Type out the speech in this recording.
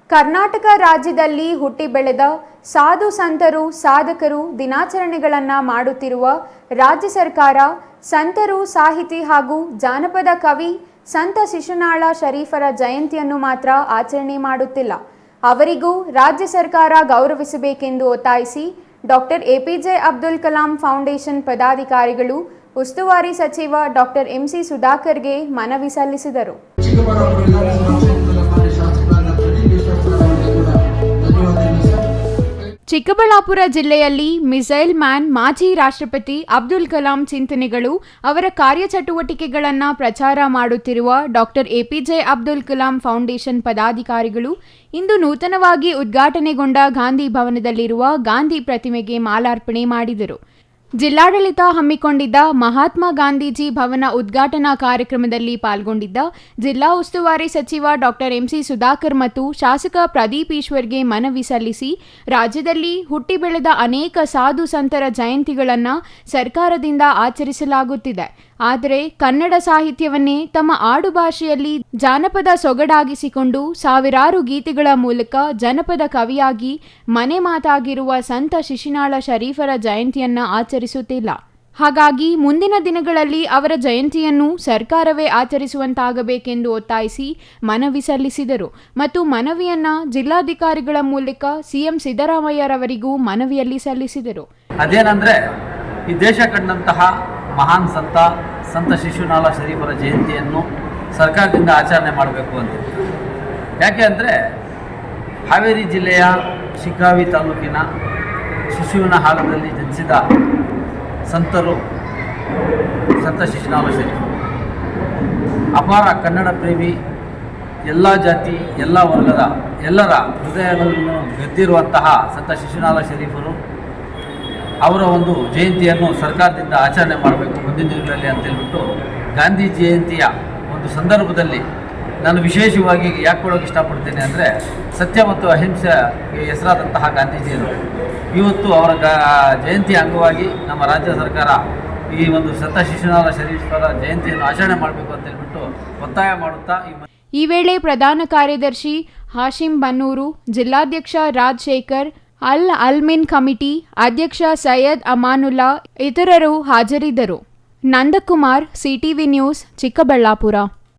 ಕರ್ನಾಟಕ ರಾಜ್ಯದಲ್ಲಿ ಹುಟ್ಟಿ ಬೆಳೆದ ಸಾಧು ಸಂತರು ಸಾಧಕರು ದಿನಾಚರಣೆಗಳನ್ನು ಮಾಡುತ್ತಿರುವ ರಾಜ್ಯ ಸರ್ಕಾರ ಸಂತರು ಸಾಹಿತಿ ಹಾಗೂ ಜಾನಪದ ಕವಿ ಸಂತ ಶಿಶುನಾಳ ಶರೀಫರ ಜಯಂತಿಯನ್ನು ಮಾತ್ರ ಆಚರಣೆ ಮಾಡುತ್ತಿಲ್ಲ. ಅವರಿಗೂ ರಾಜ್ಯ ಸರ್ಕಾರ ಗೌರವಿಸಬೇಕೆಂದು ಒತ್ತಾಯಿಸಿ doctor APJ Abdul Kalam foundation ಪದಾಧಿಕಾರಿಗಳು ಉಸ್ತುವಾರಿ ಸಚಿವ ಡಾಕ್ಟರ್ ಎಂಸಿ ಸುಧಾಕರ್ಗೆ ಮನವಿ ಸಲ್ಲಿಸಿದರು. ಚಿಕ್ಕಬಳ್ಳಾಪುರ ಜಿಲ್ಲೆಯಲ್ಲಿ ಮಿಸೈಲ್ ಮ್ಯಾನ್ ಮಾಜಿ ರಾಷ್ಟ್ರಪತಿ ಅಬ್ದುಲ್ ಕಲಾಂ ಚಿಂತನೆಗಳು ಅವರ ಕಾರ್ಯಚಟುವಟಿಕೆಗಳನ್ನು ಪ್ರಚಾರ ಮಾಡುತ್ತಿರುವ doctor APJ Abdul Kalam foundation ಪದಾಧಿಕಾರಿಗಳು ಇಂದು ನೂತನವಾಗಿ ಉದ್ಘಾಟನೆಗೊಂಡ ಗಾಂಧಿ ಭವನದಲ್ಲಿರುವ ಗಾಂಧಿ ಪ್ರತಿಮೆಗೆ ಮಾಲಾರ್ಪಣೆ ಮಾಡಿದರು. ಜಿಲ್ಲಾಡಳಿತ ಹಮ್ಮಿಕೊಂಡಿದ್ದ ಮಹಾತ್ಮ ಗಾಂಧೀಜಿ ಭವನ ಉದ್ಘಾಟನಾ ಕಾರ್ಯಕ್ರಮದಲ್ಲಿ ಪಾಲ್ಗೊಂಡಿದ್ದ ಜಿಲ್ಲಾ ಉಸ್ತುವಾರಿ ಸಚಿವ ಡಾಕ್ಟರ್ ಎಂಸಿ ಸುಧಾಕರ್ ಮತ್ತು ಶಾಸಕ ಪ್ರದೀಪ್ ಈಶ್ವರ್ಗೆ ಮನವಿ ಸಲ್ಲಿಸಿ ರಾಜ್ಯದಲ್ಲಿ ಹುಟ್ಟಿ ಬೆಳೆದ ಅನೇಕ ಸಾಧು ಸಂತರ ಜಯಂತಿಗಳನ್ನು ಸರ್ಕಾರದಿಂದ ಆಚರಿಸಲಾಗುತ್ತಿದೆ. ಆದರೆ ಕನ್ನಡ ಸಾಹಿತ್ಯವನ್ನೇ ತಮ್ಮ ಆಡು ಭಾಷೆಯಲ್ಲಿ ಜಾನಪದ ಸೊಗಡಾಗಿಸಿಕೊಂಡು ಸಾವಿರಾರು ಗೀತೆಗಳ ಮೂಲಕ ಜನಪದ ಕವಿಯಾಗಿ ಮನೆ ಮಾತಾಗಿರುವ ಸಂತ ಶಿಶುನಾಳ ಶರೀಫರ ಜಯಂತಿಯನ್ನು ಆಚರಿಸುತ್ತಿಲ್ಲ. ಹಾಗಾಗಿ ಮುಂದಿನ ದಿನಗಳಲ್ಲಿ ಅವರ ಜಯಂತಿಯನ್ನು ಸರ್ಕಾರವೇ ಆಚರಿಸುವಂತಾಗಬೇಕೆಂದು ಒತ್ತಾಯಿಸಿ ಮನವಿ ಸಲ್ಲಿಸಿದರು ಮತ್ತು ಮನವಿಯನ್ನ ಜಿಲ್ಲಾಧಿಕಾರಿಗಳ ಮೂಲಕ ಸಿಎಂ ಸಿದ್ದರಾಮಯ್ಯರವರಿಗೂ ಮನವಿಯಲ್ಲಿ ಸಲ್ಲಿಸಿದರು. ಅದೇನಂದ್ರೆ ಈ ದೇಶ ಕಂಡಂತಹ ಮಹಾನ್ ಸಂತ ಶಿಶುನಾಳ ಶರೀಫರ ಜಯಂತಿಯನ್ನು ಸರ್ಕಾರದಿಂದ ಆಚರಣೆ ಮಾಡಬೇಕು ಅಂತ. ಯಾಕೆ ಅಂದರೆ ಹಾವೇರಿ ಜಿಲ್ಲೆಯ ಶಿಗ್ಗಾವಿ ತಾಲೂಕಿನ ಶಿಶುವಿನ ಹಾಲದಲ್ಲಿ ಜನಿಸಿದ ಸಂತರು ಸಂತ ಶಿಶುನಾಳ ಶರೀಫ ಅಪಾರ ಕನ್ನಡ ಪ್ರೇಮಿ, ಎಲ್ಲ ಜಾತಿ ಎಲ್ಲ ವರ್ಗದ ಎಲ್ಲರ ಹೃದಯಗಳನ್ನು ಗೆದ್ದಿರುವಂತಹ ಸಂತ ಶಿಶುನಾಳ ಶರೀಫರು ಅವರ ಒಂದು ಜಯಂತಿಯನ್ನು ಸರ್ಕಾರದಿಂದ ಆಚರಣೆ ಮಾಡಬೇಕು ಮುಂದಿನ ದಿನಗಳಲ್ಲಿ ಅಂತೇಳ್ಬಿಟ್ಟು ಗಾಂಧಿ ಜಯಂತಿಯ ಒಂದು ಸಂದರ್ಭದಲ್ಲಿ ನಾನು ವಿಶೇಷವಾಗಿ ಯಾಕೆ ಕೊಡೋಕ್ಕೆ ಇಷ್ಟಪಡ್ತೇನೆ ಅಂದರೆ ಸತ್ಯ ಮತ್ತು ಅಹಿಂಸೆಗೆ ಹೆಸರಾದಂತಹ ಗಾಂಧೀಜಿಯವರು ಇವತ್ತು ಅವರ ಜಯಂತಿ ಅಂಗವಾಗಿ ನಮ್ಮ ರಾಜ್ಯ ಸರ್ಕಾರ ಈ ಒಂದು ಸಂತ ಶಿಶುನಾಳ ಶರೀಫರ ಜಯಂತಿಯನ್ನು ಆಚರಣೆ ಮಾಡಬೇಕು ಅಂತೇಳ್ಬಿಟ್ಟು ಒತ್ತಾಯ ಮಾಡುತ್ತಾ ಈ ವೇಳೆ ಪ್ರಧಾನ ಕಾರ್ಯದರ್ಶಿ ಹಾಶಿಂ ಬನ್ನೂರು, ಜಿಲ್ಲಾಧ್ಯಕ್ಷ ರಾಜಶೇಖರ್, ಅಲ್ಮಿನ್ ಕಮಿಟಿ ಅಧ್ಯಕ್ಷ ಸೈಯದ್ ಅಮಾನುಲ್ಲಾ ಇತರರು ಹಾಜರಿದ್ದರು. Nandakumar, CTV news, Chikkaballapur.